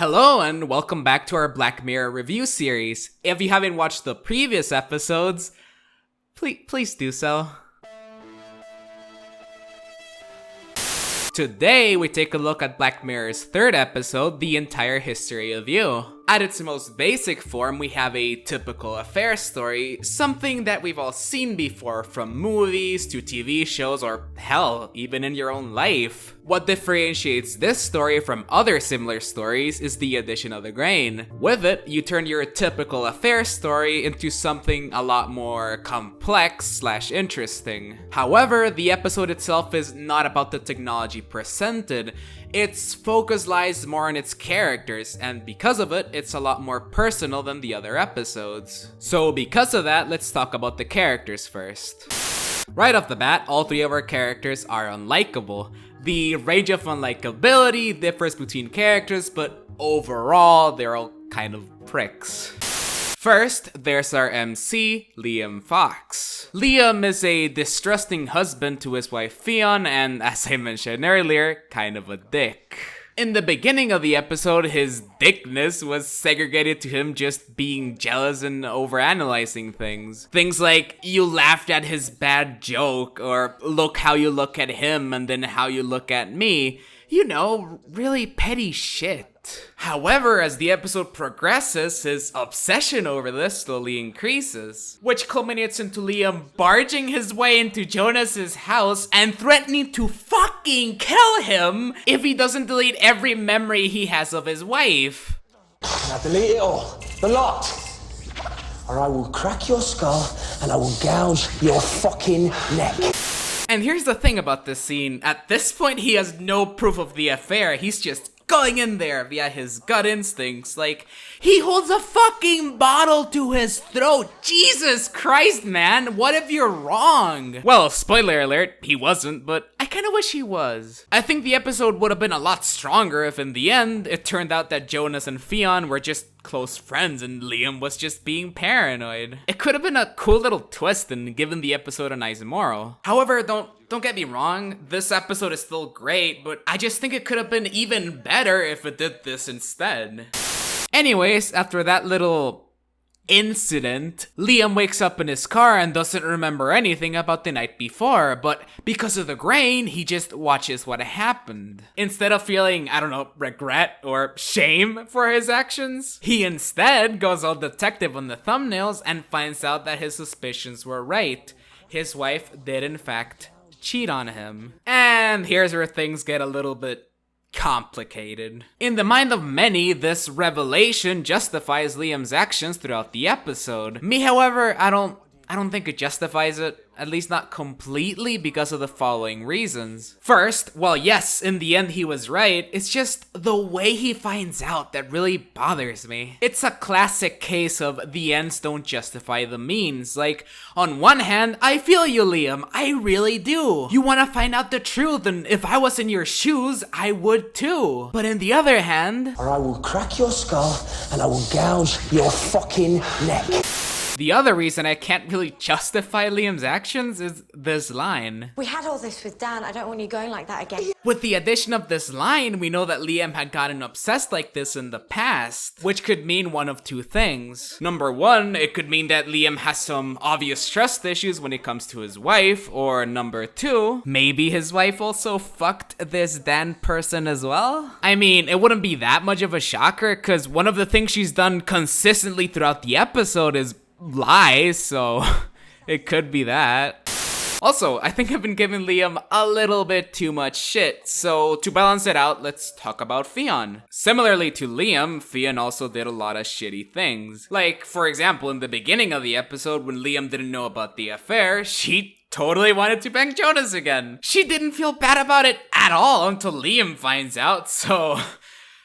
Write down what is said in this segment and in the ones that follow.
Hello and welcome back to our Black Mirror review series. If you haven't watched the previous episodes, please do so. Today, we take a look at Black Mirror's third episode, The Entire History of You. At its most basic form, we have a typical affair story, something that we've all seen before from movies to TV shows or hell, even in your own life. What differentiates this story from other similar stories is the addition of the grain. With it, you turn your typical affair story into something a lot more complex/interesting. However, the episode itself is not about the technology presented. Its focus lies more on its characters, and because of it, it's a lot more personal than the other episodes. So because of that, let's talk about the characters first. Right off the bat, all three of our characters are unlikable. The range of unlikability differs between characters, but overall, they're all kind of pricks. First, there's our MC, Liam Fox. Liam is a distrusting husband to his wife Fionn, and as I mentioned earlier, kind of a dick. In the beginning of the episode, his dickness was segregated to him just being jealous and overanalyzing things. Things like, you laughed at his bad joke, or look how you look at him and then how you look at me. You know, really petty shit. However, as the episode progresses, his obsession over this slowly increases, which culminates into Liam barging his way into Jonas's house and threatening to fucking kill him if he doesn't delete every memory he has of his wife. Now delete it all, the lot, or I will crack your skull and I will gouge your fucking neck. And here's the thing about this scene, at this point he has no proof of the affair, he's just going in there via his gut instincts. Like, he holds a fucking bottle to his throat. Jesus Christ, man, what if you're wrong? Well, spoiler alert, he wasn't, but I kinda wish he was. I think the episode would have been a lot stronger if in the end, it turned out that Jonas and Fionn were just close friends and Liam was just being paranoid. It could have been a cool little twist and given the episode a nice moral. However, don't get me wrong, this episode is still great, but I just think it could have been even better if it did this instead. Anyways, after that little incident, Liam wakes up in his car and doesn't remember anything about the night before, but because of the grain, he just watches what happened. Instead of feeling, I don't know, regret or shame for his actions, he instead goes all detective on the thumbnails and finds out that his suspicions were right. His wife did in fact cheat on him. And here's where things get a little bit complicated. In the mind of many, this revelation justifies Liam's actions throughout the episode. Me, however, I don't think it justifies it, at least not completely, because of the following reasons. First, well, yes, in the end he was right, it's just the way he finds out that really bothers me. It's a classic case of the ends don't justify the means. Like, on one hand, I feel you, Liam, I really do. You want to find out the truth, and if I was in your shoes, I would too. But in the other hand, or I will crack your skull and I will gouge your fucking neck. The other reason I can't really justify Liam's actions is this line. We had all this with Dan, I don't want you going like that again. With the addition of this line, we know that Liam had gotten obsessed like this in the past, which could mean one of two things. Number one, it could mean that Liam has some obvious trust issues when it comes to his wife, or number two, maybe his wife also fucked this Dan person as well? I mean, it wouldn't be that much of a shocker, cause one of the things she's done consistently throughout the episode is lie, so it could be that. Also, I think I've been giving Liam a little bit too much shit, so to balance it out, let's talk about Fionn. Similarly to Liam, Fionn also did a lot of shitty things. Like, for example, in the beginning of the episode when Liam didn't know about the affair, she totally wanted to bang Jonas again. She didn't feel bad about it at all until Liam finds out, so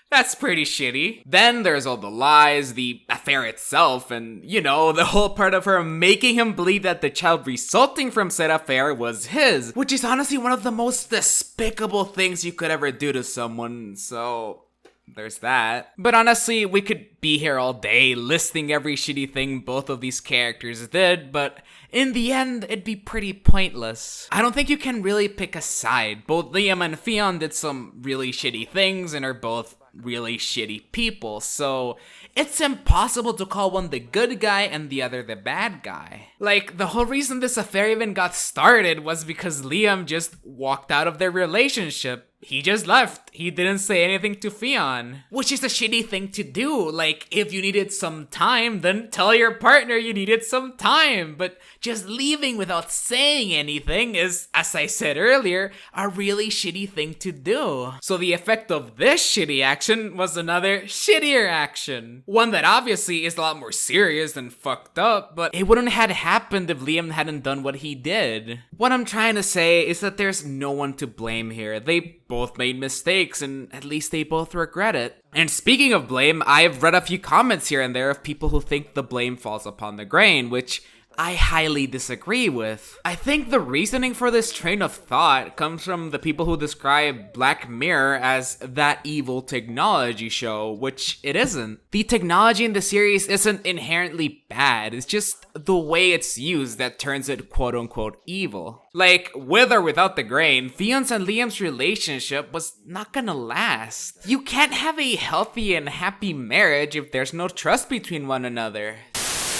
that's pretty shitty. Then there's all the lies, the affair itself, and, you know, the whole part of her making him believe that the child resulting from said affair was his, which is honestly one of the most despicable things you could ever do to someone, so there's that. But honestly, we could be here all day listing every shitty thing both of these characters did, but in the end, it'd be pretty pointless. I don't think you can really pick a side. Both Liam and Fionn did some really shitty things and are both really shitty people, so it's impossible to call one the good guy and the other the bad guy. Like, the whole reason this affair even got started was because Liam just walked out of their relationship. He just left. He didn't say anything to Fionn, which is a shitty thing to do. Like, if you needed some time, then tell your partner you needed some time. But just leaving without saying anything is, as I said earlier, a really shitty thing to do. So the effect of this shitty action was another shittier action. One that obviously is a lot more serious than fucked up, but it wouldn't have happened if Liam hadn't done what he did. What I'm trying to say is that there's no one to blame here. They both made mistakes, and at least they both regret it. And speaking of blame, I've read a few comments here and there of people who think the blame falls upon the grain, which I highly disagree with. I think the reasoning for this train of thought comes from the people who describe Black Mirror as that evil technology show, which it isn't. The technology in the series isn't inherently bad, it's just the way it's used that turns it quote-unquote evil. Like, with or without the grain, Fionn's and Liam's relationship was not gonna last. You can't have a healthy and happy marriage if there's no trust between one another.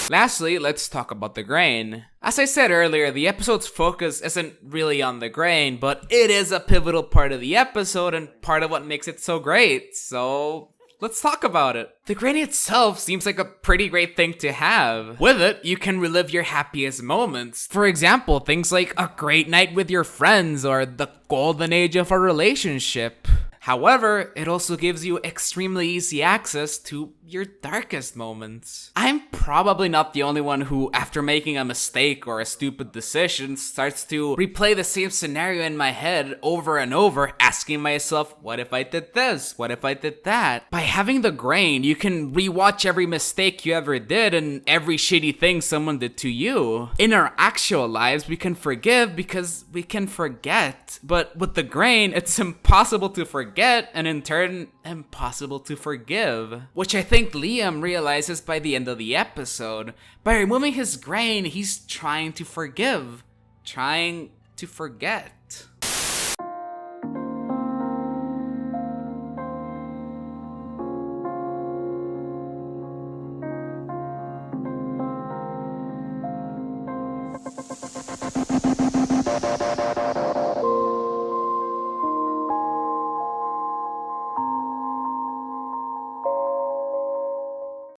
Lastly, let's talk about the grain. As I said earlier, the episode's focus isn't really on the grain, but it is a pivotal part of the episode and part of what makes it so great, so let's talk about it. The grain itself seems like a pretty great thing to have. With it, you can relive your happiest moments. For example, things like a great night with your friends or the golden age of a relationship. However, it also gives you extremely easy access to your darkest moments. I'm probably not the only one who, after making a mistake or a stupid decision, starts to replay the same scenario in my head over and over, asking myself, what if I did this? What if I did that? By having the grain, you can rewatch every mistake you ever did and every shitty thing someone did to you. In our actual lives, we can forgive because we can forget. But with the grain, it's impossible to forget, and in turn, impossible to forgive. Which I think Liam realizes by the end of the episode. By removing his grain, he's trying to forgive. Trying to forget.